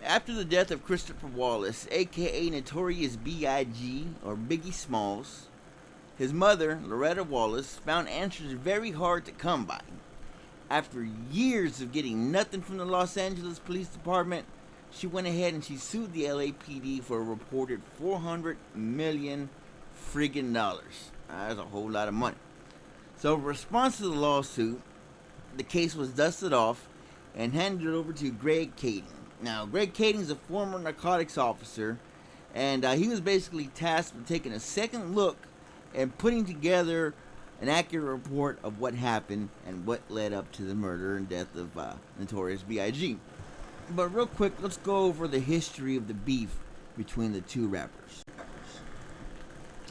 After the death of Christopher Wallace, aka Notorious B.I.G. or Biggie Smalls, his mother, Loretta Wallace, found answers very hard to come by. After years of getting nothing from the Los Angeles Police Department, she went ahead and she sued the LAPD for a reported $400 million friggin' dollars. That's a whole lot of money. So in response to the lawsuit, the case was dusted off and handed over to Greg Kading. Now, Greg Kading is a former narcotics officer, and he was basically tasked with taking a second look and putting together an accurate report of what happened and what led up to the murder and death of Notorious B.I.G. But real quick, let's go over the history of the beef between the two rappers.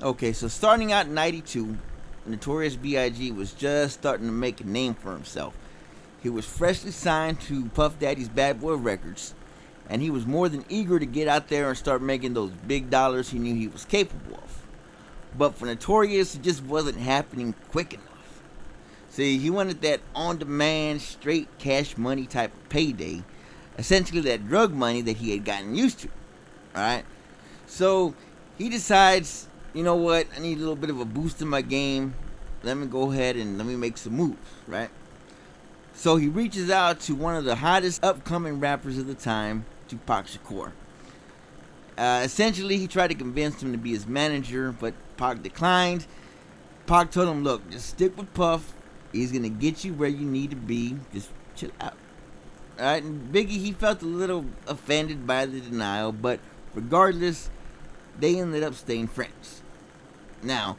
Okay, so starting out in 92, Notorious B.I.G. was just starting to make a name for himself. He was freshly signed to Puff Daddy's Bad Boy Records, and he was more than eager to get out there and start making those big dollars he knew he was capable of. But for Notorious, it just wasn't happening quick enough. See, he wanted that on-demand, straight cash money type of payday, essentially that drug money that he had gotten used to. Alright? So, he decides, you know what, I need a little bit of a boost in my game. Let me go ahead and let me make some moves, right? So he reaches out to one of the hottest upcoming rappers of the time, Tupac Shakur. Essentially, he tried to convince him to be his manager, but Pac declined. Pac told him, look, just stick with Puff. He's going to get you where you need to be. Just chill out. Alright, and Biggie, he felt a little offended by the denial, but regardless, they ended up staying friends. Now,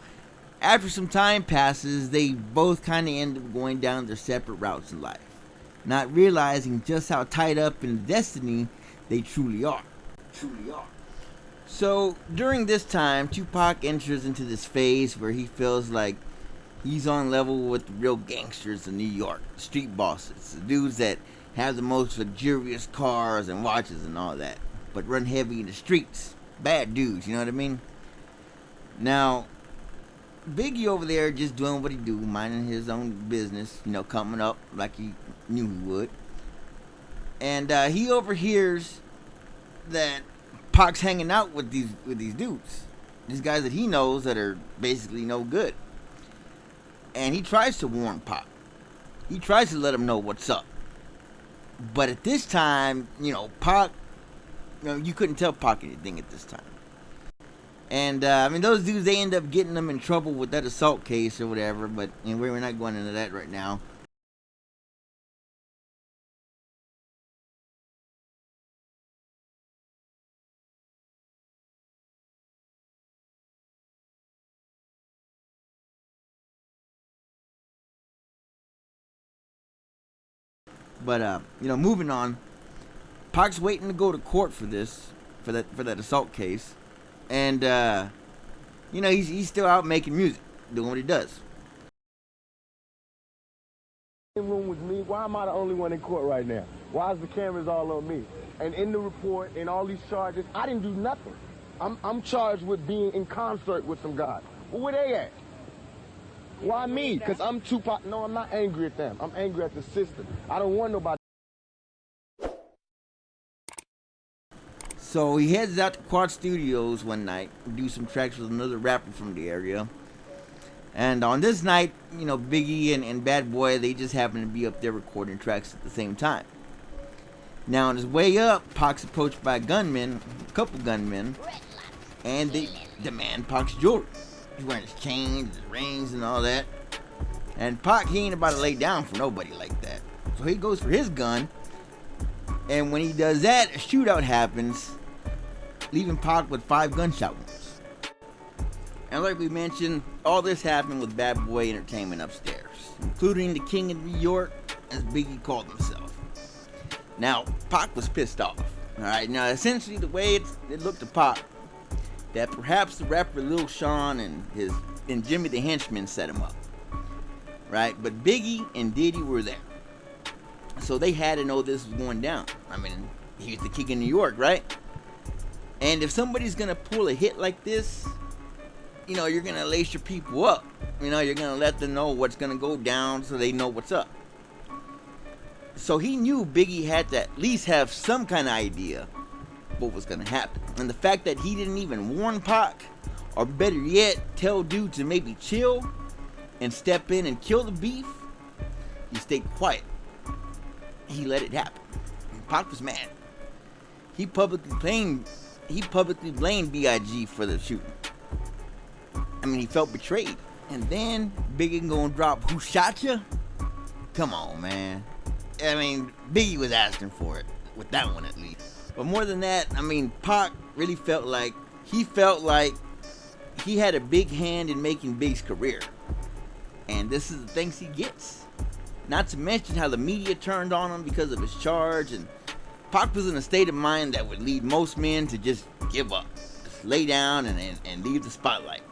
after some time passes, they both kind of end up going down their separate routes in life, not realizing just how tied up in destiny they truly are. So, during this time, Tupac enters into this phase where he feels like he's on level with the real gangsters of New York, street bosses, the dudes that have the most luxurious cars and watches and all that, but run heavy in the streets. Bad dudes, you know what I mean? Now, Biggie over there just doing what he do, minding his own business, you know, coming up like he knew he would. And he overhears that Pac's hanging out with these dudes, these guys that he knows that are basically no good. And he tries to warn Pac. He tries to let him know what's up. But at this time, you know, Pac, you know, you couldn't tell Pac anything at this time. And, I mean, those dudes, they end up getting them in trouble with that assault case or whatever, but you know, we're not going into that right now. But, you know, moving on, Pac's waiting to go to court for that assault case. And, you know, he's still out making music, doing what he does. Room with me. Why am I the only one in court right now? Why is the cameras all on me? And in the report and all these charges, I didn't do nothing. I'm charged with being in concert with some guys. Well, where they at? Why me? Because I'm Tupac. No, I'm not angry at them. I'm angry at the system. I don't want nobody. So he heads out to Quad Studios one night and do some tracks with another rapper from the area. And on this night, you know, Biggie and Bad Boy, they just happen to be up there recording tracks at the same time. Now on his way up, Pac's approached by a couple gunmen, and they demand Pac's jewelry. He's wearing his chains, his rings, and all that. And Pac, he ain't about to lay down for nobody like that. So he goes for his gun, and when he does that, a shootout happens, leaving Pac with 5 gunshot wounds. And like we mentioned, all this happened with Bad Boy Entertainment upstairs, including the King of New York, as Biggie called himself. Now, Pac was pissed off. Alright, now essentially the way it looked to Pac, that perhaps the rapper Lil Sean and Jimmy the Henchman set him up. Right? But Biggie and Diddy were there. So they had to know this was going down. I mean, he's the King of New York, right? And if somebody's gonna pull a hit like this, you know, you're gonna lace your people up. You know, you're gonna let them know what's gonna go down so they know what's up. So he knew Biggie had to at least have some kind of idea what was gonna happen. And the fact that he didn't even warn Pac, or better yet, tell dude to maybe chill and step in and kill the beef, he stayed quiet. He let it happen. Pac was mad. He publicly blamed B.I.G. for the shooting. I mean, he felt betrayed. And then Biggie gonna drop "Who Shot Ya?" Come on, man. I mean, Biggie was asking for it with that one at least. But more than that, I mean, Pac really felt like he had a big hand in making Big's career. And this is the things he gets. Not to mention how the media turned on him because of his charge, and Pac was in a state of mind that would lead most men to just give up, just lay down and leave the spotlight.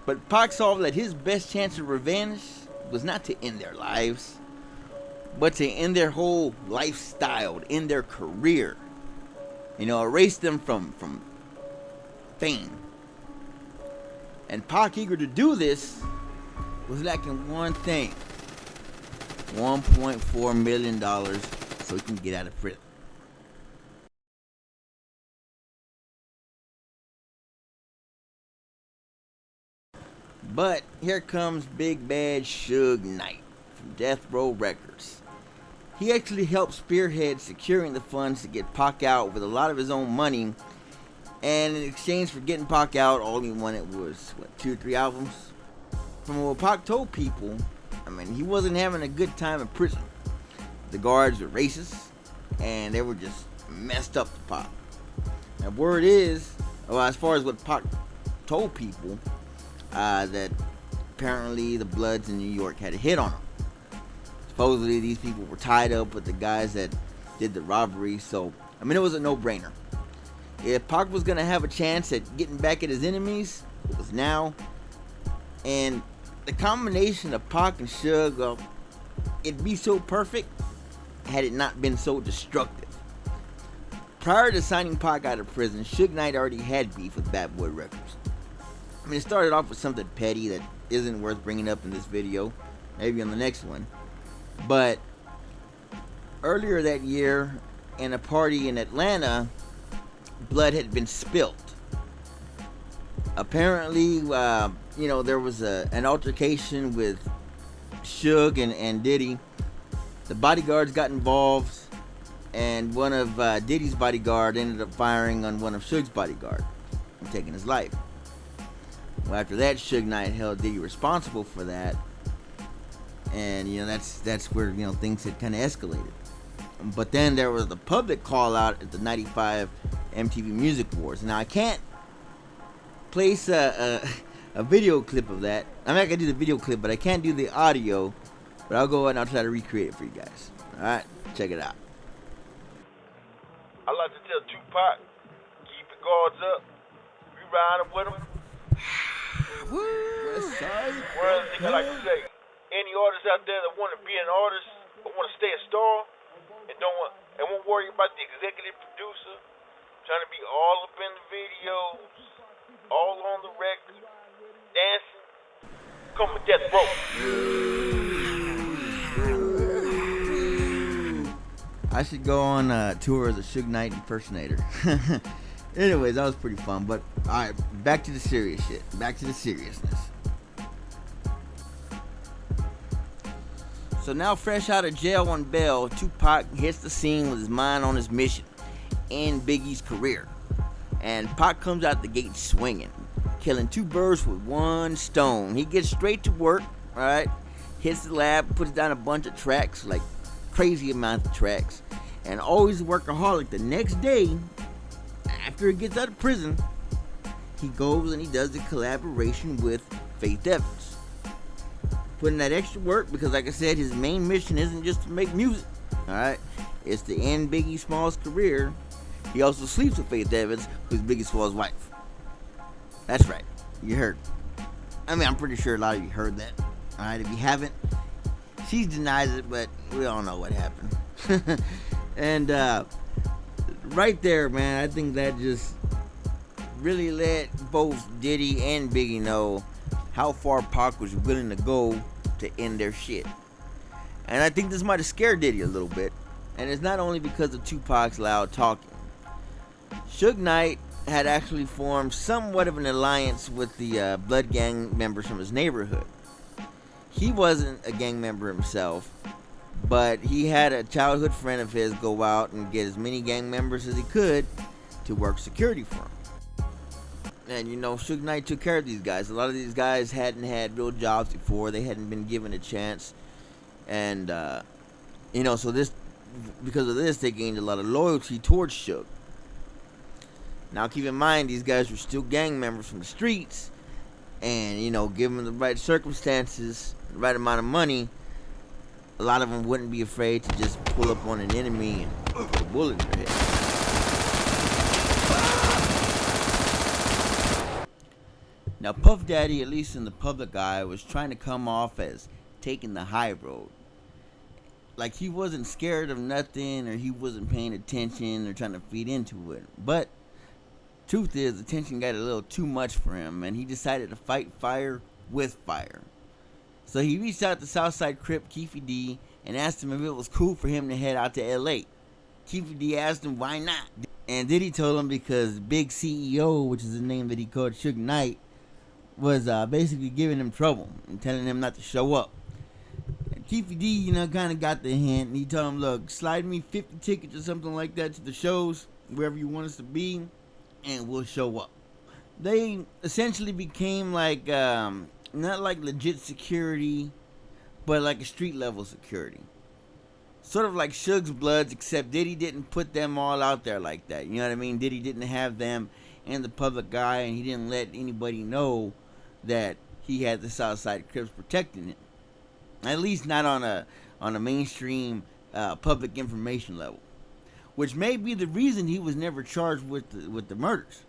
But Pac saw that his best chance of revenge was not to end their lives, but to end their whole lifestyle, to end their career. You know, erase them from fame. And Pac, eager to do this, was lacking one thing: $1.4 million so he can get out of prison. But here comes Big Bad Suge Knight from Death Row Records. He actually helped spearhead securing the funds to get Pac out with a lot of his own money, and in exchange for getting Pac out, all he wanted was, 2 or 3 albums? From what Pac told people, I mean, he wasn't having a good time in prison. The guards were racist, and they were just messed up to Pac. Now, word is, well, as far as what Pac told people, that apparently the Bloods in New York had a hit on him. Supposedly these people were tied up with the guys that did the robbery, so I mean, it was a no-brainer. If Pac was gonna have a chance at getting back at his enemies, it was now. And the combination of Pac and Suge, well, it'd be so perfect had it not been so destructive. Prior to signing Pac out of prison, Suge Knight already had beef with Bad Boy Records. I mean, it started off with something petty that isn't worth bringing up in this video, maybe on the next one. But earlier that year, in a party in Atlanta, blood had been spilt. Apparently, there was an altercation with Suge and Diddy. The bodyguards got involved, and one of Diddy's bodyguard ended up firing on one of Suge's bodyguard and taking his life. Well, after that, Suge Knight held Diddy responsible for that, and that's where things had kind of escalated. But then there was the public call out at the '95 MTV Music Awards. Now I can't place a video clip of that. I'm not gonna do the video clip, but I can't do the audio. But I'll go ahead and I'll try to recreate it for you guys. All right, check it out. I like to tell Tupac, keep the guards up. We riding with them. West Side. One other thing I like to say, any artists out there that want to be an artist or want to stay a star and won't worry about the executive producer trying to be all up in the videos, all on the record, dancing, come with Death Row. I should go on a tour as a Suge Knight impersonator. Anyways, that was pretty fun. But alright, back to the serious shit. Back to the seriousness. So now, fresh out of jail on bail, Tupac hits the scene with his mind on his mission and Biggie's career. And Pac comes out the gate swinging, killing 2 birds with 1 stone. He gets straight to work, alright? Hits the lab, puts down a bunch of tracks, like crazy amount of tracks. And always a workaholic. The next day, after he gets out of prison, he goes and he does the collaboration with Faith Evans. Putting that extra work because, like I said, his main mission isn't just to make music, alright? It's to end Biggie Small's career. He also sleeps with Faith Evans, who's Biggie Small's wife. That's right, you heard. I mean, I'm pretty sure a lot of you heard that. Alright, if you haven't, she denies it, but we all know what happened. And right there, man, I think that just really let both Diddy and Biggie know how far Pac was willing to go to end their shit. And I think this might have scared Diddy a little bit. And it's not only because of Tupac's loud talking. Suge Knight had actually formed somewhat of an alliance with the blood gang members from his neighborhood. He wasn't a gang member himself, but he had a childhood friend of his go out and get as many gang members as he could to work security for him. And Suge Knight took care of these guys. A lot of these guys hadn't had real jobs before. They hadn't been given a chance. And, so because of this, they gained a lot of loyalty towards Suge. Now, keep in mind, these guys were still gang members from the streets. And, given the right circumstances, the right amount of money, a lot of them wouldn't be afraid to just pull up on an enemy and put a bullet in their head. Now, Puff Daddy, at least in the public eye, was trying to come off as taking the high road. Like he wasn't scared of nothing, or he wasn't paying attention or trying to feed into it. But truth is, attention got a little too much for him, and he decided to fight fire with fire. So he reached out to Southside Crip Keefy D and asked him if it was cool for him to head out to LA. Keefy D asked him why not. And Diddy told him because Big CEO, which is the name that he called Suge Knight, was basically giving him trouble and telling him not to show up. And Keefy D, kind of got the hint, and he told him, look, slide me 50 tickets or something like that to the shows, wherever you want us to be, and we'll show up. They essentially became like, not like legit security, but like a street level security. Sort of like Suge's Bloods, except Diddy didn't put them all out there like that. You know what I mean? Diddy didn't have them in the public eye, and he didn't let anybody know that he had the Southside Crips protecting him. At least not on a mainstream public information level. Which may be the reason he was never charged with the murders.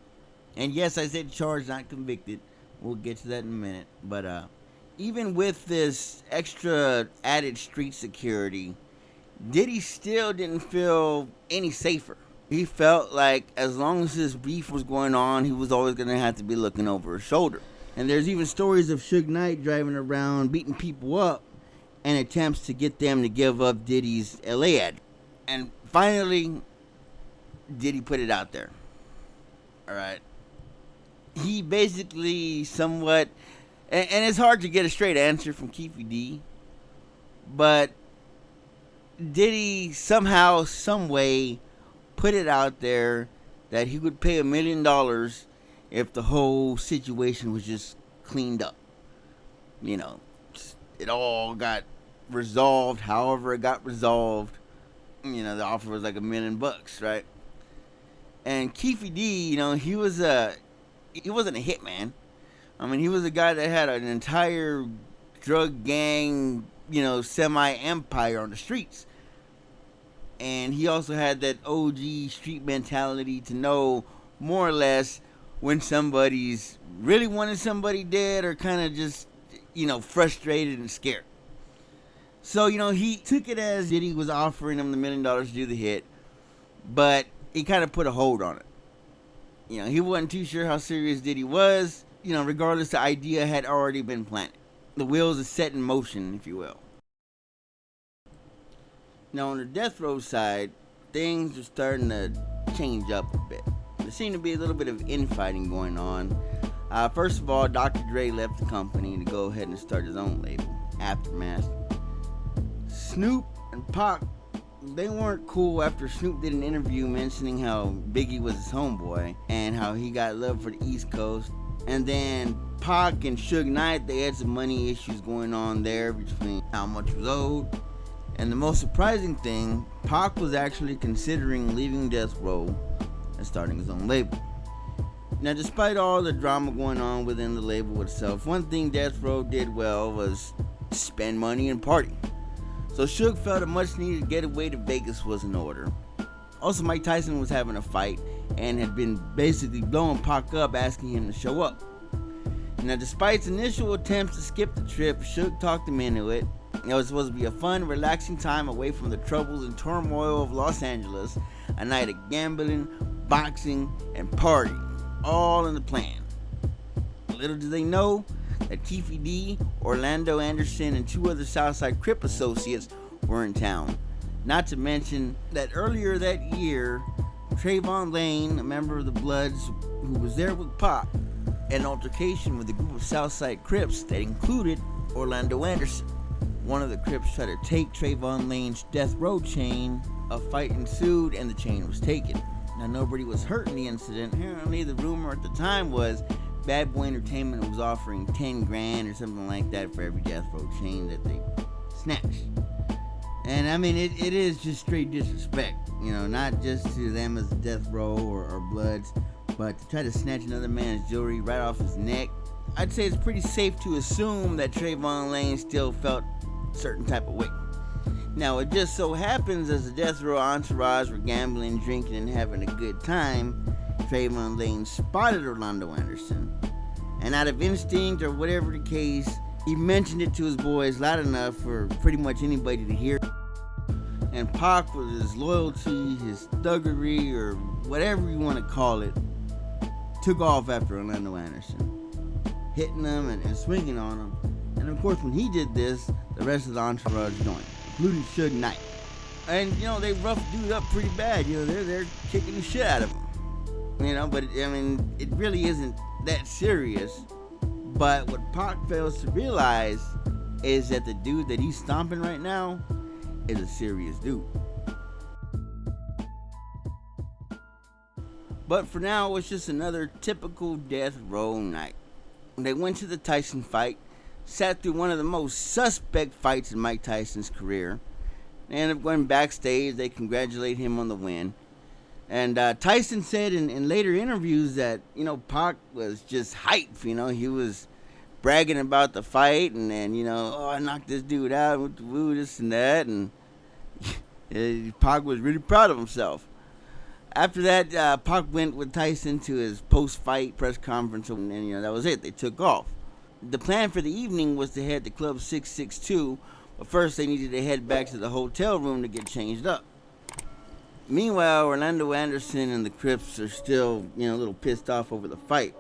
And yes, I said charged, not convicted. We'll get to that in a minute. But even with this extra added street security, Diddy still didn't feel any safer. He felt like as long as his beef was going on, he was always going to have to be looking over his shoulder. And there's even stories of Suge Knight driving around, beating people up, and attempts to get them to give up Diddy's LA ad. And finally, Diddy put it out there. Alright. He basically somewhat, and it's hard to get a straight answer from Keefy D, but Diddy somehow, some way, put it out there that he would pay $1 million if the whole situation was just cleaned up. It all got resolved however it got resolved. The offer was like $1 million, right? And Keefy D, he wasn't a hitman. I mean, he was a guy that had an entire drug gang, semi-empire on the streets. And he also had that OG street mentality to know more or less when somebody's really wanted somebody dead or kind of just, frustrated and scared. So, he took it as Diddy was offering him the $1 million to do the hit, but he kind of put a hold on it. He wasn't too sure how serious Diddy was. Regardless, the idea had already been planted. The wheels are set in motion, if you will. Now, on the death row side, things are starting to change up a bit. There seemed to be a little bit of infighting going on. First of all, Dr. Dre left the company to go ahead and start his own label, Aftermath. Snoop and Pac, they weren't cool after Snoop did an interview mentioning how Biggie was his homeboy and how he got love for the East Coast. And then Pac and Suge Knight, they had some money issues going on there between how much was owed. And the most surprising thing, Pac was actually considering leaving Death Row and starting his own label. Now, despite all the drama going on within the label itself, one thing Death Row did well was spend money and party. So Suge felt a much needed getaway to Vegas was in order. Also, Mike Tyson was having a fight and had been basically blowing Pac up, asking him to show up. Now, despite his initial attempts to skip the trip, Suge talked him into it. It was supposed to be a fun, relaxing time away from the troubles and turmoil of Los Angeles. A night of gambling, boxing, and partying, all in the plan. Little did they know that Keefy D, Orlando Anderson, and 2 other Southside Crip associates were in town. Not to mention that earlier that year, Trayvon Lane, a member of the Bloods who was there with Pac, had an altercation with a group of Southside Crips that included Orlando Anderson. One of the Crips tried to take Trayvon Lane's death row chain. A fight ensued and the chain was taken. Now, nobody was hurt in the incident. Apparently, the rumor at the time was Bad Boy Entertainment was offering 10 grand or something like that for every death row chain that they snatched. And I mean, it is just straight disrespect, not just to them as death row or Bloods, but to try to snatch another man's jewelry right off his neck. I'd say it's pretty safe to assume that Trayvon Lane still felt a certain type of way. Now, it just so happens as the death row entourage were gambling, drinking, and having a good time, Trayvon Lane spotted Orlando Anderson. And out of instinct or whatever the case, he mentioned it to his boys loud enough for pretty much anybody to hear. And Pac, with his loyalty, his thuggery, or whatever you want to call it, took off after Orlando Anderson, hitting him and swinging on him. And of course, when he did this, the rest of the entourage joined, including Suge Knight. And they roughed dude up pretty bad. They're kicking the shit out of him. But I mean, it really isn't that serious. But what Pac fails to realize is that the dude that he's stomping right now is a serious dude. But for now, it's just another typical death row night. They went to the Tyson fight, sat through one of the most suspect fights in Mike Tyson's career. They ended up going backstage. They congratulate him on the win. And Tyson said in later interviews that, Pac was just hype. He was bragging about the fight and I knocked this dude out with the woo, this and that. And Pac was really proud of himself. After that, Pac went with Tyson to his post-fight press conference, and that was it. They took off. The plan for the evening was to head to Club 662, but first they needed to head back to the hotel room to get changed up. Meanwhile, Orlando Anderson and the Crips are still, a little pissed off over the fight.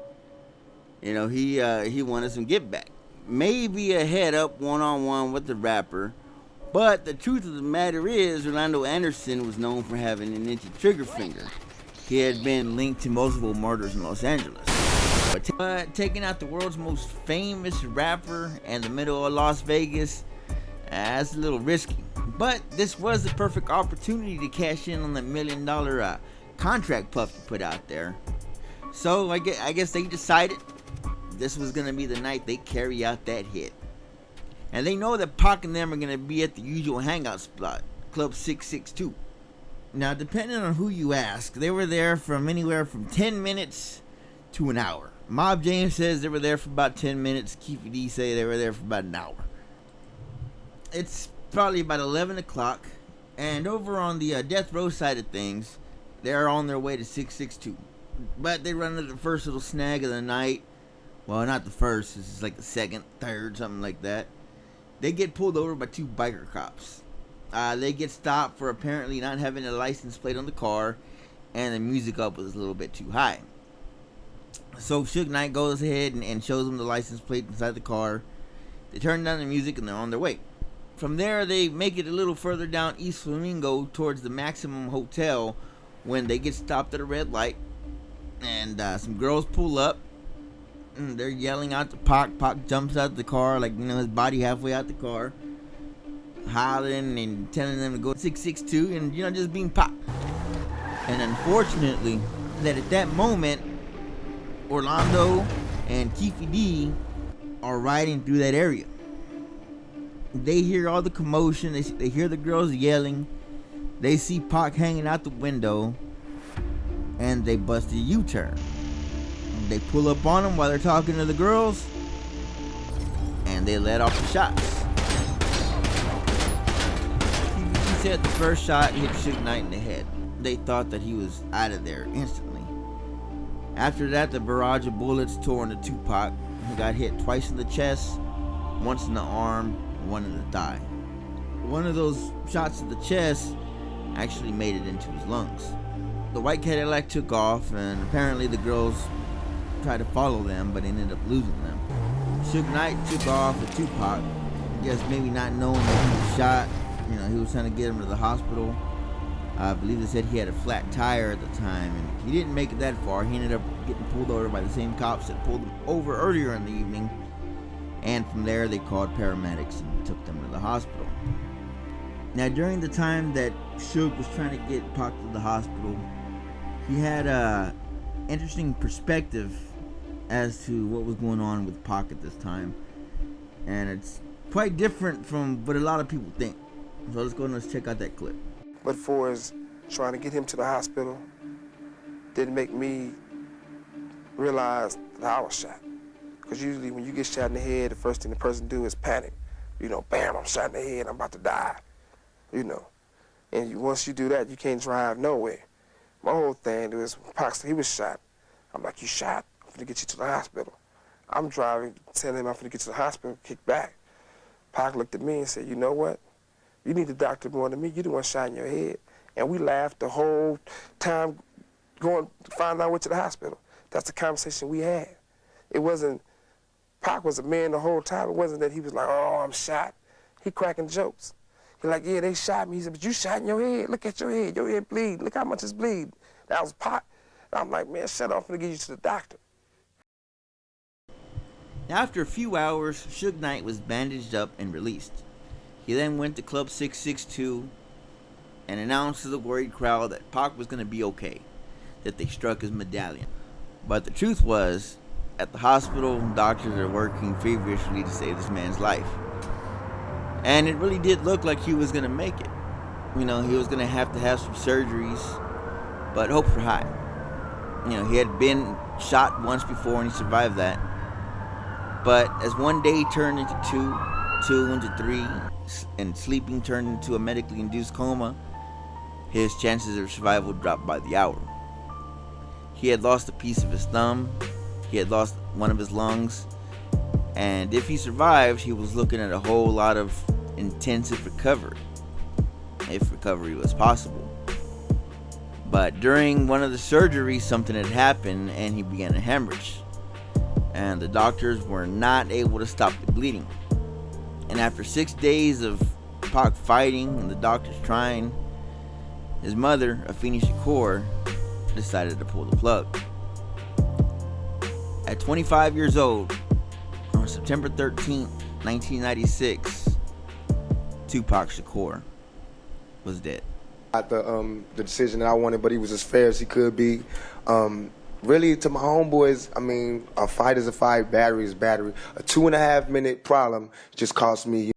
He wanted some get back. Maybe a head-up one-on-one with the rapper. But the truth of the matter is, Orlando Anderson was known for having an itchy trigger finger. He had been linked to multiple murders in Los Angeles. But taking out the world's most famous rapper in the middle of Las Vegas, that's a little risky. But this was the perfect opportunity to cash in on the $1 million contract Puff put out there. So I guess they decided this was going to be the night they carry out that hit. And they know that Pac and them are going to be at the usual hangout spot, Club 662. Now, depending on who you ask, they were there from anywhere from 10 minutes to an hour. Mob James says they were there for about 10 minutes. Keith D say they were there for about an hour. It's probably about 11 o'clock. And over on the death row side of things, they're on their way to 662. But they run into the first little snag of the night. Well, not the first. This is like the second, third, something like that. They get pulled over by two biker cops. They get stopped for apparently not having a license plate on the car, and the music up was a little bit too high. So Suge Knight goes ahead and shows them the license plate inside the car. They turn down the music and they're on their way. From there, they make it a little further down East Flamingo towards the Maximum Hotel when they get stopped at a red light, and some girls pull up. And they're yelling out to Pac. Pac jumps out the car, his body halfway out the car, hollering and telling them to go 662 and, just being Pac. And unfortunately, that at that moment, Orlando and Keefy D are riding through that area. They hear all the commotion. They hear the girls yelling. They see Pac hanging out the window, and they bust a U-turn. They pull up on him while they're talking to the girls, and they let off the shots. He said the first shot hit Suge Knight in the head. They thought that he was out of there instantly. After that, the barrage of bullets tore into Tupac. He got hit twice in the chest, once in the arm, and one in the thigh. One of those shots to the chest actually made it into his lungs. The white Cadillac took off, and apparently the girls tried to follow them, but ended up losing them. Suge Knight took off with Tupac. I guess maybe not knowing that he was shot. He was trying to get him to the hospital. I believe they said he had a flat tire at the time, and he didn't make it that far. He ended up getting pulled over by the same cops that pulled him over earlier in the evening, and from there they called paramedics and took them to the hospital. Now, during the time that Suge was trying to get Pac to the hospital, he had a interesting perspective as to what was going on with Pac at this time, and it's quite different from what a lot of people think. So let's go and let's check out that clip. But for us trying to get him to the hospital didn't make me realize that I was shot. Because usually when you get shot in the head, the first thing the person do is panic. You know, bam, I'm shot in the head, I'm about to die. You know. And once you do that, you can't drive nowhere. My whole thing was, Pac, he was shot. I'm like, you shot? I'm gonna get you to the hospital. I'm driving, telling him I'm gonna get to the hospital, kick back. Pac looked at me and said, you know what? You need the doctor more than me. You the one shot in your head. And we laughed the whole time going to find out went to the hospital. That's the conversation we had. It wasn't, Pac was a man the whole time. It wasn't that he was like, oh, I'm shot. He cracking jokes. He like, yeah, they shot me. He said, but you shot in your head. Look at your head bleeding. Look how much it's bleeding. That was Pac. And I'm like, man, shut up, I'm gonna get you to the doctor. Now, after a few hours, Suge Knight was bandaged up and released. He then went to Club 662 and announced to the worried crowd that Pac was going to be okay, that they struck his medallion. But the truth was, at the hospital, doctors are working feverishly to save this man's life. And it really did look like he was going to make it. You know, he was going to have some surgeries, but hopes were high. You know, he had been shot once before and he survived that. But as one day turned into two into three, and sleeping turned into a medically induced coma, his chances of survival dropped by the hour. He had lost a piece of his thumb, he had lost one of his lungs, and if he survived, he was looking at a whole lot of intensive recovery, if recovery was possible. But during one of the surgeries, something had happened and he began a hemorrhage, and the doctors were not able to stop the bleeding. And after 6 days of Pac fighting and the doctors trying, his mother, Afeni Shakur, decided to pull the plug. At 25 years old, on September 13th, 1996, Tupac Shakur was dead. The decision that I wanted, but he was as fair as he could be. Really, to my homeboys, I mean, a fight is a fight, battery is battery. A 2.5 minute problem just cost me